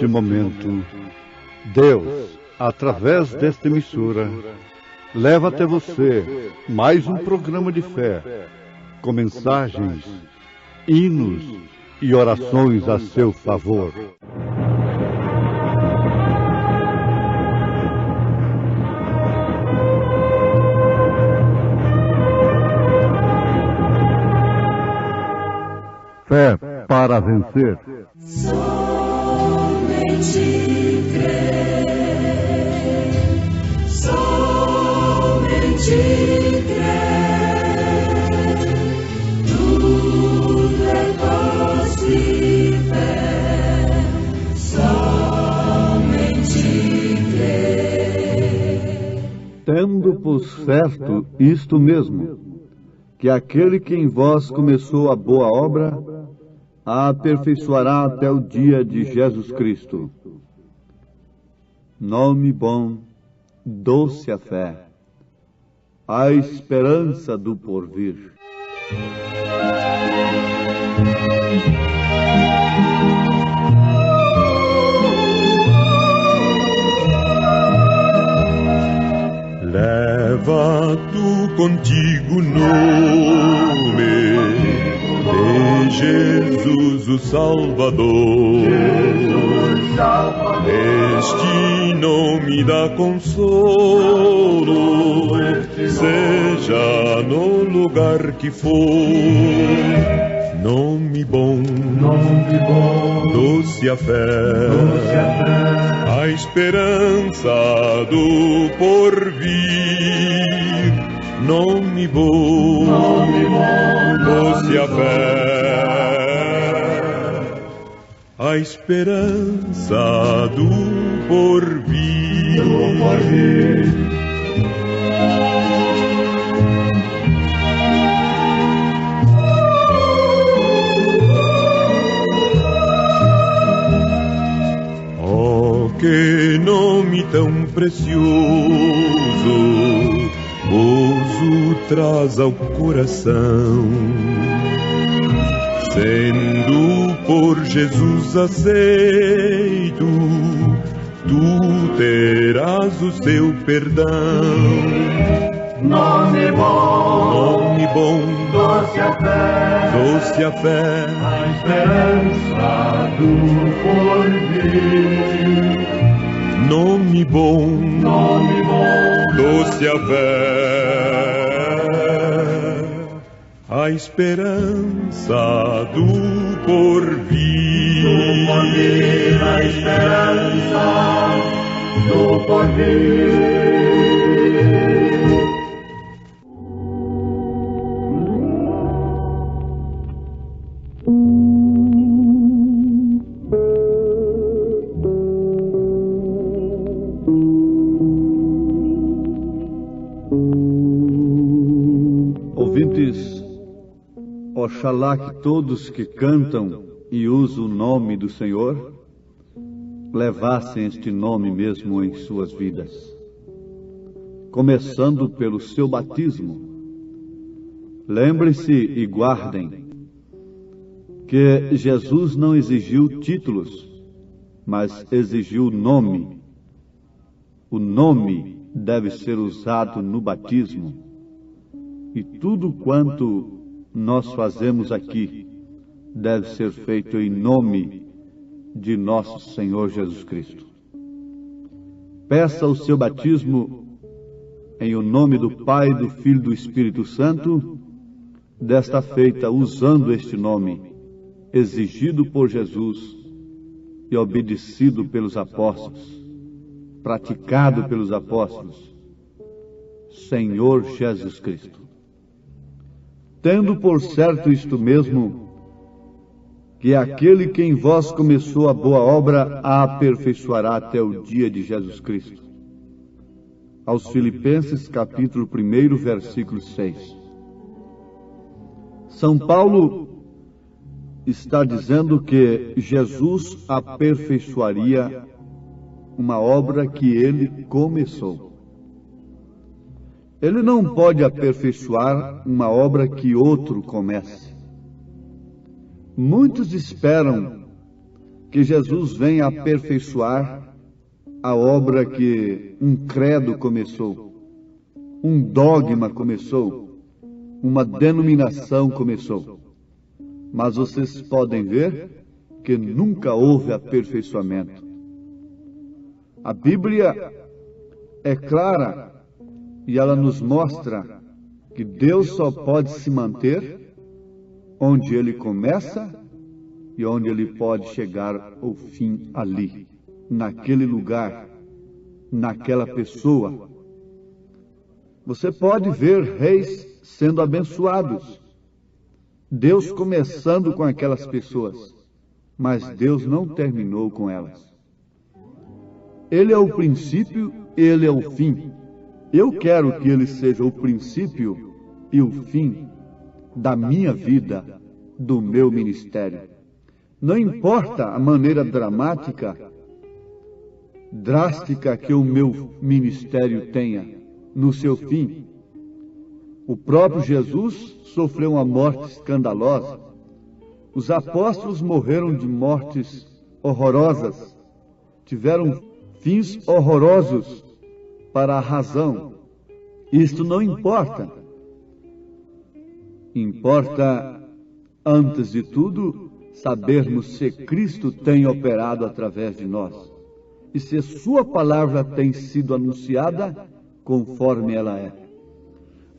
neste momento, Deus, através desta emissora, leva até você mais um programa de fé, com mensagens, hinos e orações a seu favor. Fé para vencer. Somente crer, somente crer, tudo é possível, somente crer. Tendo por certo isto mesmo, que aquele que em vós começou a boa obra, a aperfeiçoará até o dia de Jesus Cristo. Nome bom, doce a fé, a esperança do porvir. Leva tu contigo o nome de Jesus o Salvador. Este nome dá consolo, seja no lugar que for. Nome bom, doce a fé, a esperança do porvir. Nome bom, doce a fé, a esperança do porvir. Oh, que nome tão precioso, gozo traz ao coração, sendo por Jesus aceito, tu terás o seu perdão. Nome bom, doce a fé, a esperança do porvir. Nome bom, doce a fé, a esperança do porvir. A esperança do porvir. Ouvintes, oxalá que todos que cantam e usam o nome do Senhor levassem este nome mesmo em suas vidas, começando pelo seu batismo. Lembrem-se e guardem que Jesus não exigiu títulos, mas exigiu o nome. O nome deve ser usado no batismo. E tudo quanto nós fazemos aqui deve ser feito em nome de nosso Senhor Jesus Cristo. Peça o seu batismo em o nome do Pai, do Filho e do Espírito Santo, desta feita usando este nome, exigido por Jesus e obedecido pelos apóstolos, praticado pelos apóstolos, Senhor Jesus Cristo. Tendo por certo isto mesmo, que aquele que em vós começou a boa obra a aperfeiçoará até o dia de Jesus Cristo. Aos Filipenses, capítulo 1, versículo 6. São Paulo está dizendo que Jesus aperfeiçoaria uma obra que ele começou. Ele não pode aperfeiçoar uma obra que outro comece. Muitos esperam que Jesus vem aperfeiçoar a obra que um credo começou, um dogma começou, uma denominação começou. Mas vocês podem ver que nunca houve aperfeiçoamento. A Bíblia é clara e ela nos mostra que Deus só pode se manter onde Ele começa e onde Ele pode chegar ao fim ali, naquele lugar, naquela pessoa. Você pode ver reis sendo abençoados, Deus começando com aquelas pessoas, mas Deus não terminou com elas. Ele é o princípio, Ele é o fim. Eu quero que Ele seja o princípio e o fim da minha vida, do meu ministério. Não importa a maneira dramática, drástica que o meu ministério tenha no seu fim. O próprio Jesus sofreu uma morte escandalosa. Os apóstolos morreram de mortes horrorosas, tiveram fins horrorosos para a razão. Isto não importa. Importa, antes de tudo, sabermos se Cristo tem operado através de nós e se Sua palavra tem sido anunciada conforme ela é.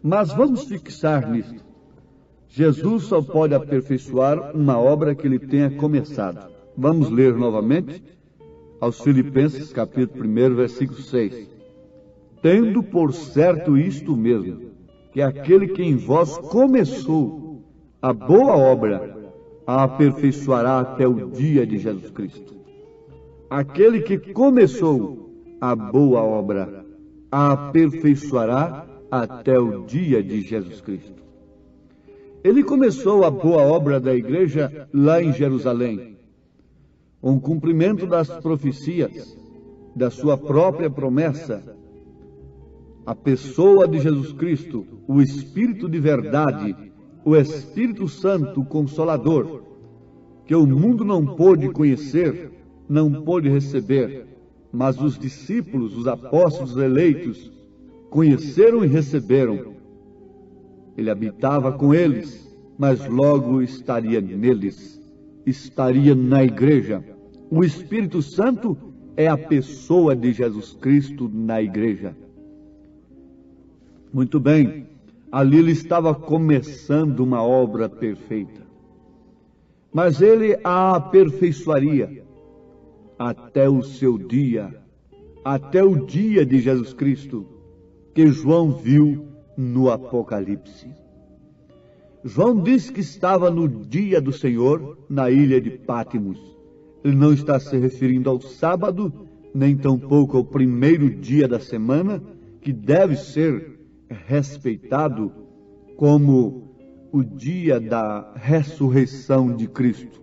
Mas vamos fixar nisto. Jesus só pode aperfeiçoar uma obra que Ele tenha começado. Vamos ler novamente aos Filipenses, capítulo 1, versículo 6. Tendo por certo isto mesmo, que aquele que em vós começou a boa obra, a aperfeiçoará até o dia de Jesus Cristo. Aquele que começou a boa obra, a aperfeiçoará até o dia de Jesus Cristo. Ele começou a boa obra da igreja lá em Jerusalém, com o cumprimento das profecias, da sua própria promessa. A pessoa de Jesus Cristo, o Espírito de verdade, o Espírito Santo Consolador, que o mundo não pôde conhecer, não pôde receber, mas os discípulos, os apóstolos eleitos, conheceram e receberam. Ele habitava com eles, mas logo estaria neles, estaria na igreja. O Espírito Santo é a pessoa de Jesus Cristo na igreja. Muito bem, ali ele estava começando uma obra perfeita, mas ele a aperfeiçoaria até o seu dia, até o dia de Jesus Cristo, que João viu no Apocalipse. João diz que estava no dia do Senhor na ilha de Pátimos. Ele não está se referindo ao sábado, nem tampouco ao primeiro dia da semana, que deve ser respeitado como o dia da ressurreição de Cristo.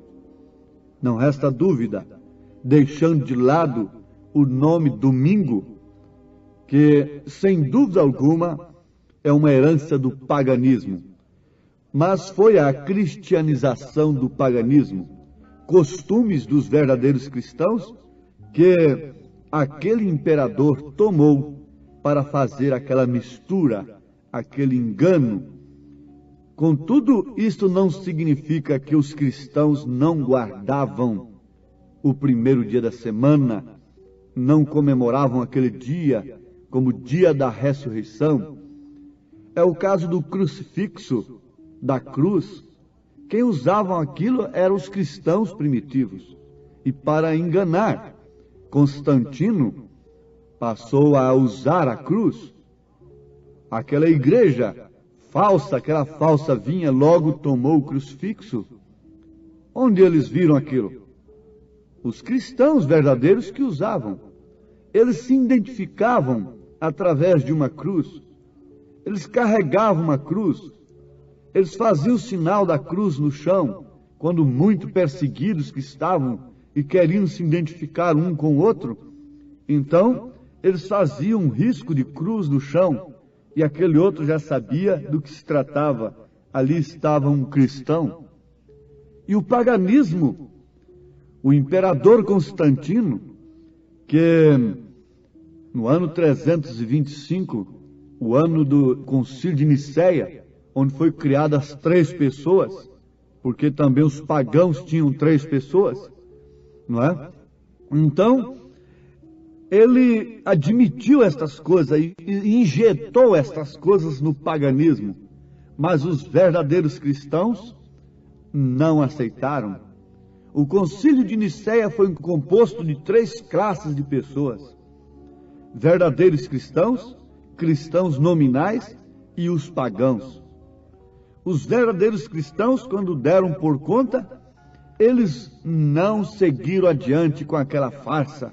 Não resta dúvida, deixando de lado o nome domingo, que, sem dúvida alguma, é uma herança do paganismo. Mas foi a cristianização do paganismo, costumes dos verdadeiros cristãos, que aquele imperador tomou para fazer aquela mistura, aquele engano. Contudo, isto não significa que os cristãos não guardavam o primeiro dia da semana, não comemoravam aquele dia como dia da ressurreição. É o caso do crucifixo, da cruz. Quem usavam aquilo eram os cristãos primitivos. E para enganar, Constantino passou a usar a cruz. Aquela igreja falsa, aquela falsa vinha, logo tomou o crucifixo. Onde eles viram aquilo? Os cristãos verdadeiros que usavam. Eles se identificavam através de uma cruz. Eles carregavam uma cruz. Eles faziam o sinal da cruz no chão, quando muito perseguidos que estavam e queriam se identificar um com o outro. Então, eles faziam um risco de cruz no chão, e aquele outro já sabia do que se tratava. Ali estava um cristão. E o paganismo O imperador Constantino, que no ano 325, o ano do Concílio de Nicéia, onde foi criadas as 3 pessoas, porque também os pagãos tinham 3 pessoas, não é? Então, ele admitiu estas coisas e injetou estas coisas no paganismo, mas os verdadeiros cristãos não aceitaram. O Concílio de Nicéia foi composto de 3 classes de pessoas: verdadeiros cristãos, cristãos nominais e os pagãos. Os verdadeiros cristãos, quando deram por conta, eles não seguiram adiante com aquela farsa.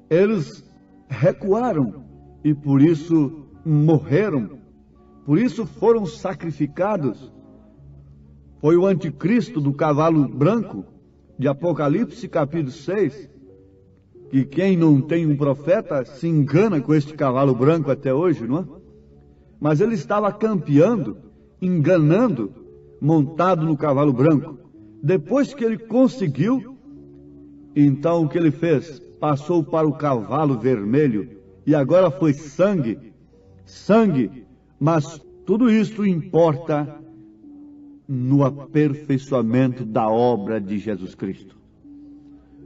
Eles recuaram e por isso morreram, por isso foram sacrificados. Foi o anticristo do cavalo branco, de Apocalipse capítulo 6, que quem não tem um profeta se engana com este cavalo branco até hoje, não é? Mas ele estava campeando, enganando, montado no cavalo branco. Depois que ele conseguiu, então o que ele fez? Passou para o cavalo vermelho, e agora foi sangue, mas tudo isso importa no aperfeiçoamento da obra de Jesus Cristo.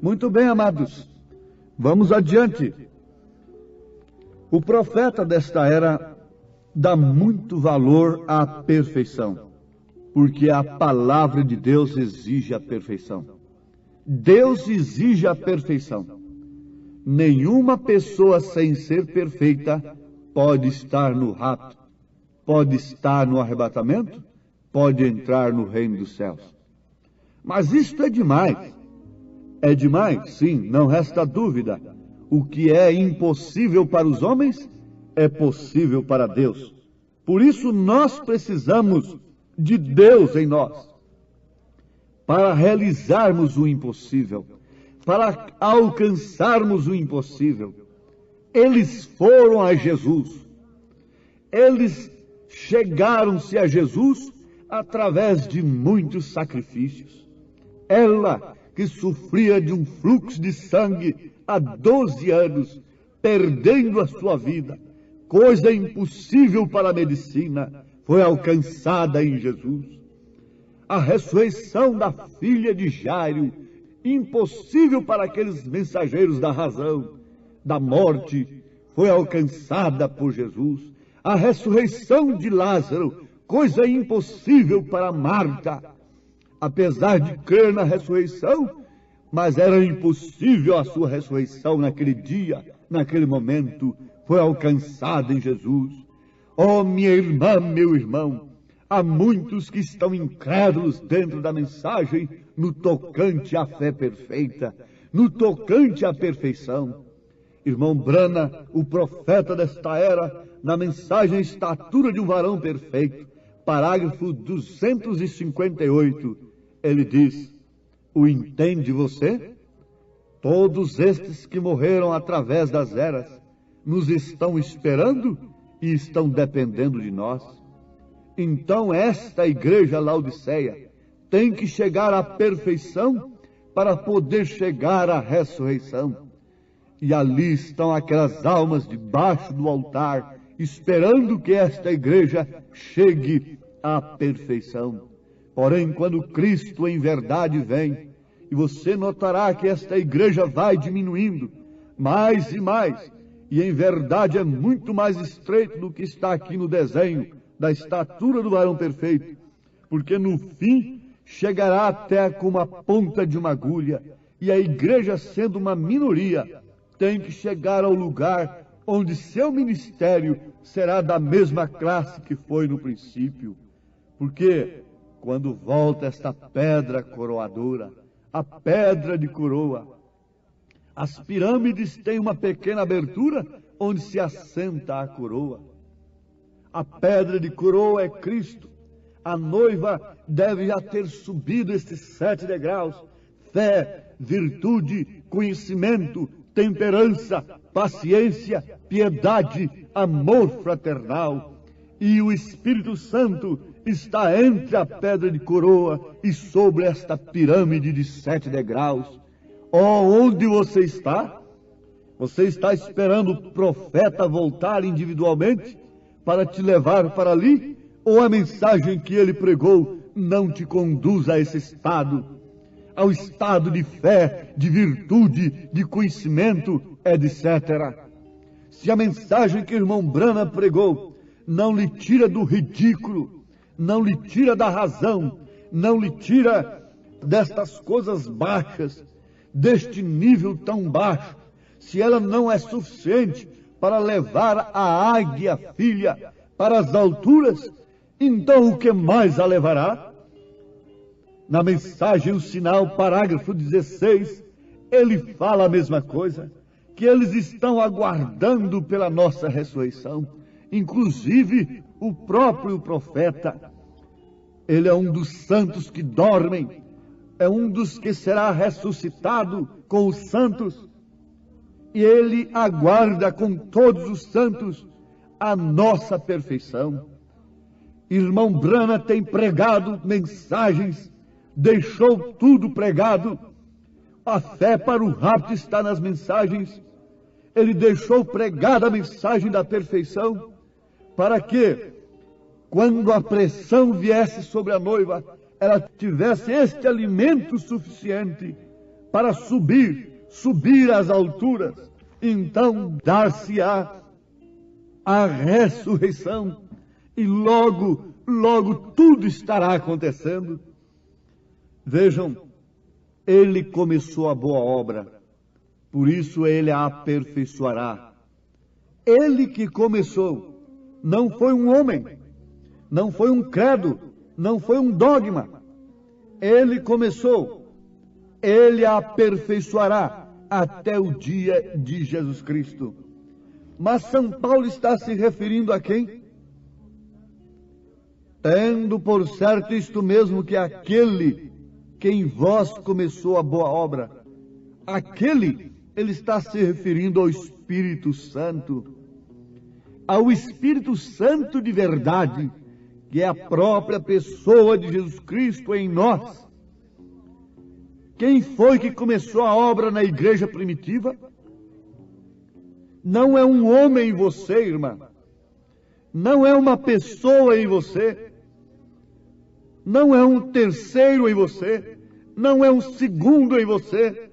Muito bem, amados, vamos adiante. O profeta desta era dá muito valor à perfeição, porque a palavra de Deus exige a perfeição. Deus exige a perfeição. Nenhuma pessoa sem ser perfeita pode estar no rapto, pode estar no arrebatamento, pode entrar no reino dos céus. Mas isto é demais. É demais, sim, não resta dúvida. O que é impossível para os homens é possível para Deus. Por isso nós precisamos de Deus em nós, para realizarmos o impossível, para alcançarmos o impossível. Eles foram a Jesus. Eles chegaram-se a Jesus através de muitos sacrifícios. Ela, que sofria de um fluxo de sangue há 12 anos, perdendo a sua vida, coisa impossível para a medicina, foi alcançada em Jesus. A ressurreição da filha de Jairo, impossível para aqueles mensageiros da razão, da morte, foi alcançada por Jesus. A ressurreição de Lázaro, coisa impossível para Marta, apesar de crer na ressurreição, mas era impossível a sua ressurreição naquele dia, naquele momento, foi alcançada em Jesus. Oh, minha irmã, meu irmão, há muitos que estão incrédulos dentro da mensagem no tocante à fé perfeita, no tocante à perfeição. Irmão Brana, o profeta desta era, na mensagem Estatura de um Varão Perfeito, parágrafo 258, ele diz: o entende você? Todos estes que morreram através das eras nos estão esperando e estão dependendo de nós. Então esta igreja Laodiceia tem que chegar à perfeição para poder chegar à ressurreição. E ali estão aquelas almas debaixo do altar, esperando que esta igreja chegue à perfeição. Porém, quando Cristo em verdade vem, e você notará que esta igreja vai diminuindo mais e mais, e em verdade é muito mais estreito do que está aqui no desenho da estatura do varão perfeito, porque no fim chegará até como a ponta de uma agulha, e a igreja, sendo uma minoria, tem que chegar ao lugar onde seu ministério será da mesma classe que foi no princípio. Porque quando volta esta pedra coroadora, a pedra de coroa, as pirâmides têm uma pequena abertura onde se assenta a coroa. A pedra de coroa é Cristo. A noiva deve já ter subido estes 7 degraus: fé, virtude, conhecimento, temperança, paciência, piedade, amor fraternal. E o Espírito Santo está entre a pedra de coroa e sobre esta pirâmide de 7 degraus. Onde você está? Você está esperando o profeta voltar individualmente para te levar para ali? Ou a mensagem que ele pregou não te conduz a esse estado? Ao estado de fé, de virtude, de conhecimento, etc. Se a mensagem que o irmão Branham pregou não lhe tira do ridículo, não lhe tira da razão, não lhe tira destas coisas baixas, deste nível tão baixo, se ela não é suficiente para levar a águia filha para as alturas, então o que mais a levará? Na mensagem, o sinal, parágrafo 16, ele fala a mesma coisa, que eles estão aguardando pela nossa ressurreição, inclusive o próprio profeta. Ele é um dos santos que dormem, é um dos que será ressuscitado com os santos, e ele aguarda com todos os santos a nossa perfeição. Irmão Branham tem pregado mensagens, deixou tudo pregado. A fé para o rapto está nas mensagens. Ele deixou pregada a mensagem da perfeição, para que, quando a pressão viesse sobre a noiva, ela tivesse este alimento suficiente para subir às alturas. Então dar-se-á a ressurreição, e logo tudo estará acontecendo. Vejam, ele começou a boa obra, por isso ele a aperfeiçoará. Ele que começou, não foi um homem, não foi um credo, não foi um dogma. Ele começou, ele a aperfeiçoará até o dia de Jesus Cristo. Mas São Paulo está se referindo a quem? Tendo por certo isto mesmo, que aquele que em vós começou a boa obra, aquele, ele está se referindo ao Espírito Santo, ao Espírito Santo de verdade, que é a própria pessoa de Jesus Cristo em nós. Quem foi que começou a obra na igreja primitiva? Não é um homem em você, irmã. Não é uma pessoa em você. Não é um terceiro em você. Não é um segundo em você.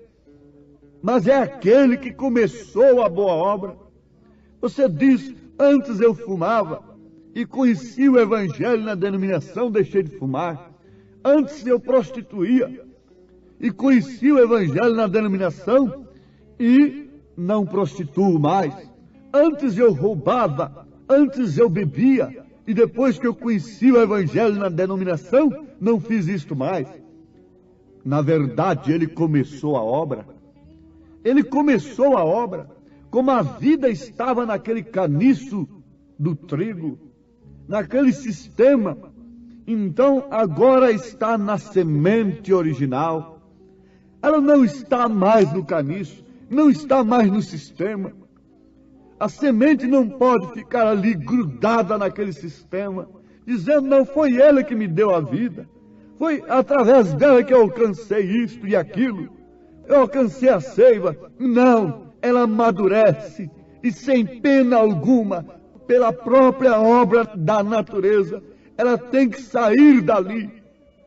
Mas é aquele que começou a boa obra. Você diz, antes eu fumava e conheci o Evangelho na denominação, deixei de fumar. Antes eu prostituía e conheci o Evangelho na denominação e não prostituo mais. Antes eu roubava, antes eu bebia, e depois que eu conheci o Evangelho na denominação, não fiz isto mais. Na verdade, ele começou a obra. Ele começou a obra, como a vida estava naquele caniço do trigo, naquele sistema. Então, agora está na semente original. Ela não está mais no caniço, não está mais no sistema. A semente não pode ficar ali grudada naquele sistema, dizendo, não foi ele que me deu a vida, foi através dela que eu alcancei isto e aquilo, eu alcancei a seiva. Não, ela amadurece, e sem pena alguma, pela própria obra da natureza, ela tem que sair dali,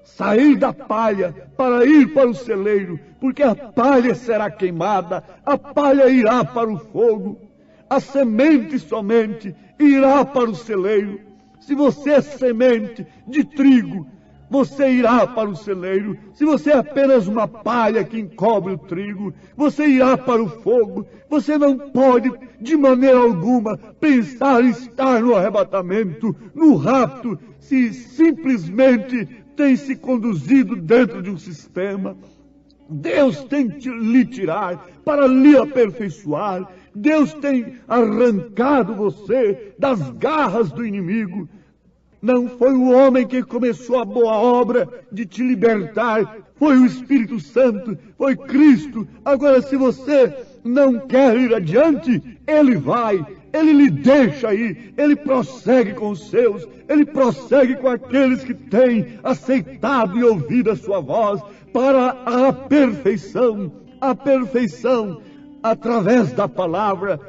sair da palha, para ir para o celeiro, porque a palha será queimada, a palha irá para o fogo, a semente somente irá para o celeiro. Se você é semente de trigo, você irá para o celeiro. Se você é apenas uma palha que encobre o trigo, você irá para o fogo. Você não pode, de maneira alguma, pensar em estar no arrebatamento, no rapto, se simplesmente tem se conduzido dentro de um sistema. Deus tem que lhe tirar para lhe aperfeiçoar. Deus tem arrancado você das garras do inimigo. Não foi o homem que começou a boa obra de te libertar, foi o Espírito Santo, foi Cristo. Agora, se você não quer ir adiante, Ele vai. Ele lhe deixa ir, ele prossegue com os seus, ele prossegue com aqueles que têm aceitado e ouvido a sua voz para a perfeição através da palavra.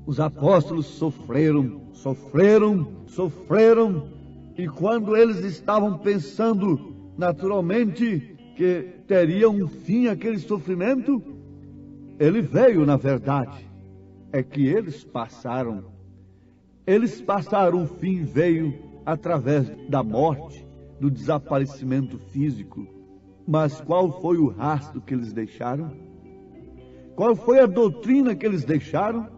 Os apóstolos sofreram, e quando eles estavam pensando naturalmente que teria um fim aquele sofrimento, ele veio, na verdade. É que eles passaram, o fim veio através da morte, do desaparecimento físico. Mas qual foi o rastro que eles deixaram? Qual foi a doutrina que eles deixaram?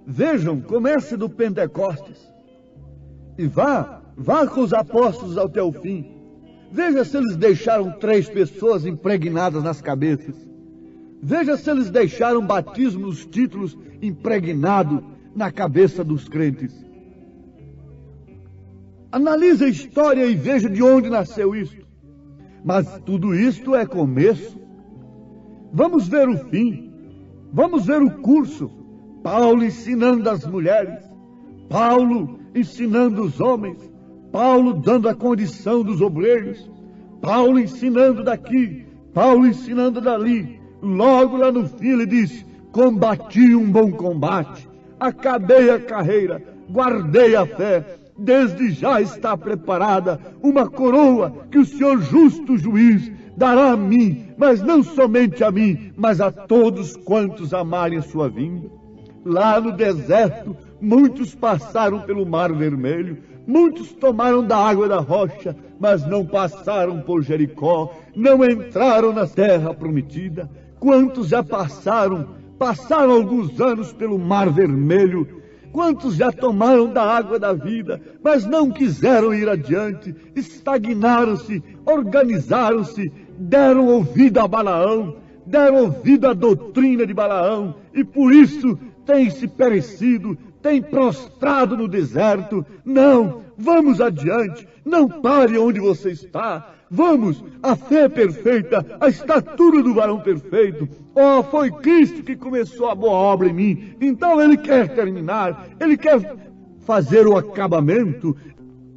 Vejam, comece do Pentecostes e vá com os apóstolos até o fim. Veja se eles deixaram 3 pessoas impregnadas nas cabeças. Veja se eles deixaram batismo nos títulos impregnado na cabeça dos crentes. Analise a história e veja de onde nasceu isto. Mas tudo isto é começo. Vamos ver o fim. Vamos ver o curso. Paulo ensinando as mulheres. Paulo ensinando os homens. Paulo dando a condição dos obreiros. Paulo ensinando daqui. Paulo ensinando dali. Logo lá no fim ele diz: combati um bom combate, acabei a carreira, guardei a fé, desde já está preparada uma coroa que o Senhor justo juiz dará a mim, mas não somente a mim, mas a todos quantos amarem a sua vinda. Lá no deserto, muitos passaram pelo Mar Vermelho, muitos tomaram da água da rocha, mas não passaram por Jericó, não entraram na terra prometida. Quantos já passaram alguns anos pelo Mar Vermelho? Quantos já tomaram da água da vida, mas não quiseram ir adiante, estagnaram-se, organizaram-se, deram ouvido a Balaão, deram ouvido à doutrina de Balaão, e por isso têm se perecido, têm prostrado no deserto. Não, vamos adiante, não pare onde você está. Vamos, a fé perfeita, a estatura do varão perfeito. Oh, foi Cristo que começou a boa obra em mim. Então Ele quer terminar, Ele quer fazer o acabamento.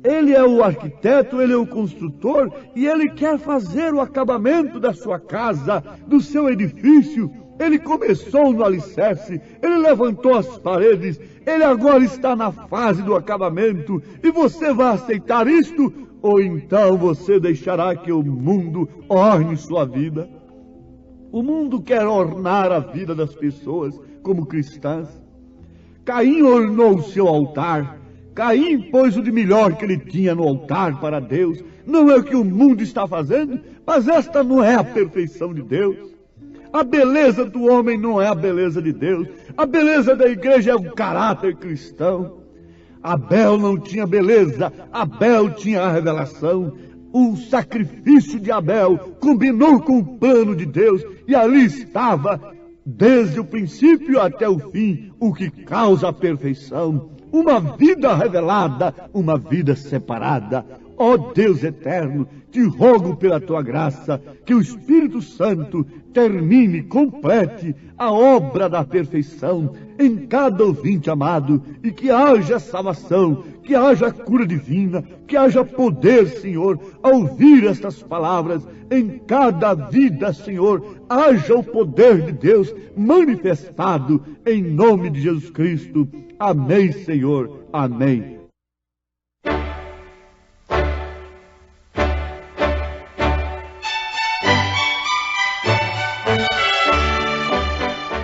Ele é o arquiteto, Ele é o construtor, e Ele quer fazer o acabamento da sua casa, do seu edifício. Ele começou no alicerce, Ele levantou as paredes, Ele agora está na fase do acabamento. E você vai aceitar isto? Ou então você deixará que o mundo orne sua vida? O mundo quer ornar a vida das pessoas como cristãs. Caim ornou o seu altar. Caim pôs o de melhor que ele tinha no altar para Deus. Não é o que o mundo está fazendo, mas esta não é a perfeição de Deus. A beleza do homem não é a beleza de Deus. A beleza da igreja é o caráter cristão. Abel não tinha beleza, Abel tinha a revelação. O sacrifício de Abel combinou com o plano de Deus, e ali estava, desde o princípio até o fim, o que causa a perfeição. Uma vida revelada, uma vida separada. Ó Deus eterno, te rogo pela tua graça, que o Espírito Santo termine, complete a obra da perfeição em cada ouvinte amado, e que haja salvação, que haja cura divina, que haja poder, Senhor, ao ouvir estas palavras em cada vida, Senhor. Haja o poder de Deus manifestado em nome de Jesus Cristo. Amém, Senhor. Amém.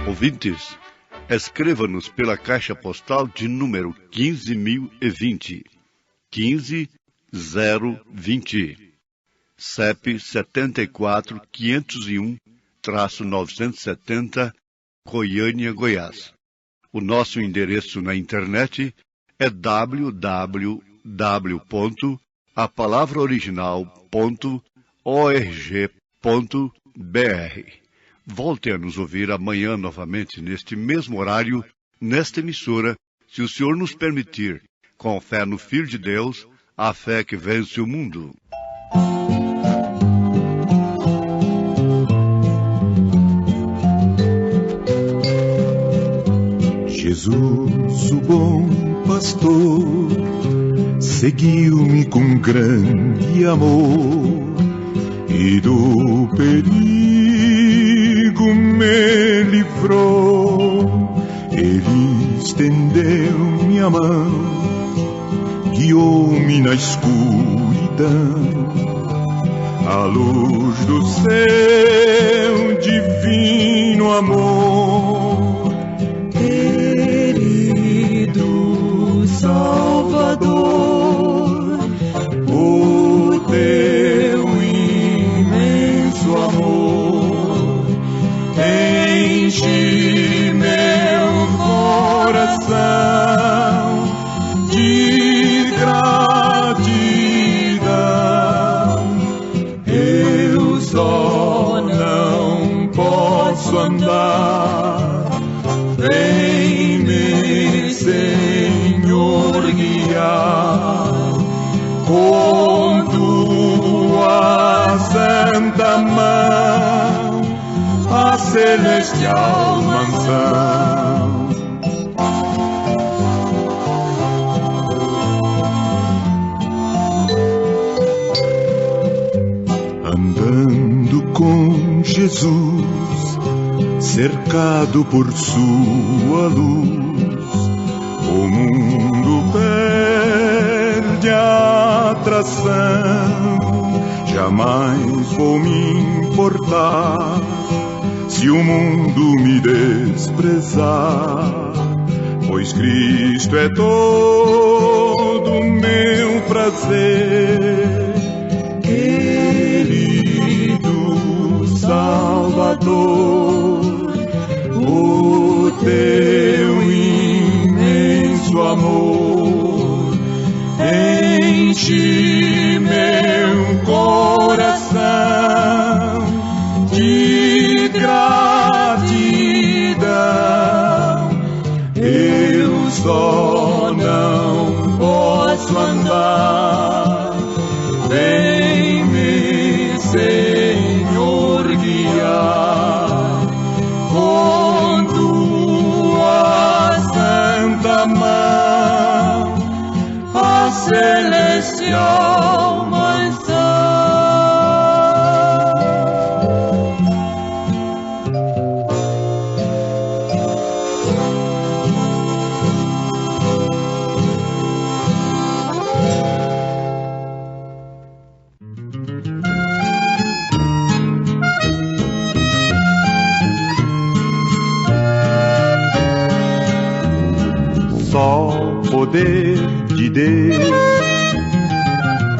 Ouvintes, escreva-nos pela caixa postal de número 15.020, 15020, CEP 74.501-970, Goiânia, Goiás. O nosso endereço na internet é www.apalavraoriginal.org.br. Volte a nos ouvir amanhã novamente neste mesmo horário, nesta emissora, se o Senhor nos permitir, com fé no Filho de Deus, a fé que vence o mundo. Jesus, o bom pastor, seguiu-me com grande amor e do perigo me livrou. Ele estendeu-me a mão, guiou-me na escuridão, à luz do seu divino amor. Querido Salvador, o teu imenso amor enche meu coração de gratidão. Eu só não posso andar, vem-me, Senhor, guiar com tua santa mão a celestial mansão. Andando com Jesus, cercado por sua luz, o mundo perde a atração. Jamais vou me importar se o mundo me desprezar, pois Cristo é todo meu prazer. Querido Salvador, o teu imenso amor enche meu coração de gratidão. Eu só não posso andar, vem-me, Senhor, guiar com tua santa mão a celestial mansão. Só o poder de Deus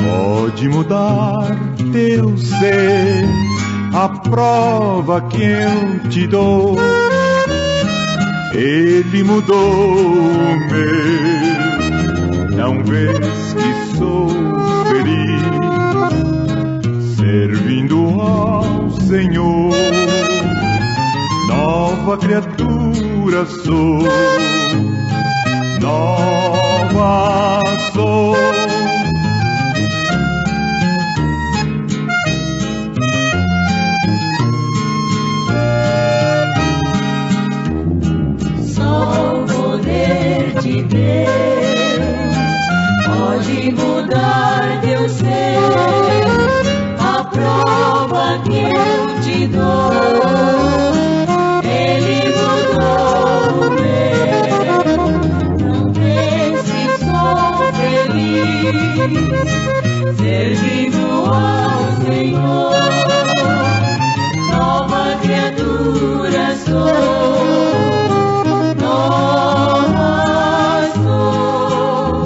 pode mudar teu ser. A prova que eu te dou, Ele mudou o meu. Não vês que sou feliz servindo ao Senhor. Nova criatura sou, nova sou. Só o poder de Deus pode mudar teu ser. A prova que eu te dou, Ele mudou o meu. Não vês que sou feliz servindo ao Senhor. Nova criatura sou, nova sou.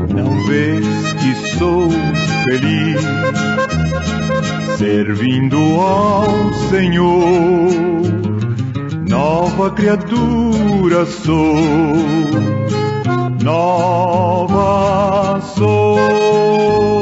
Não vês que sou feliz servindo ao Senhor. Nova criatura sou, nova sou.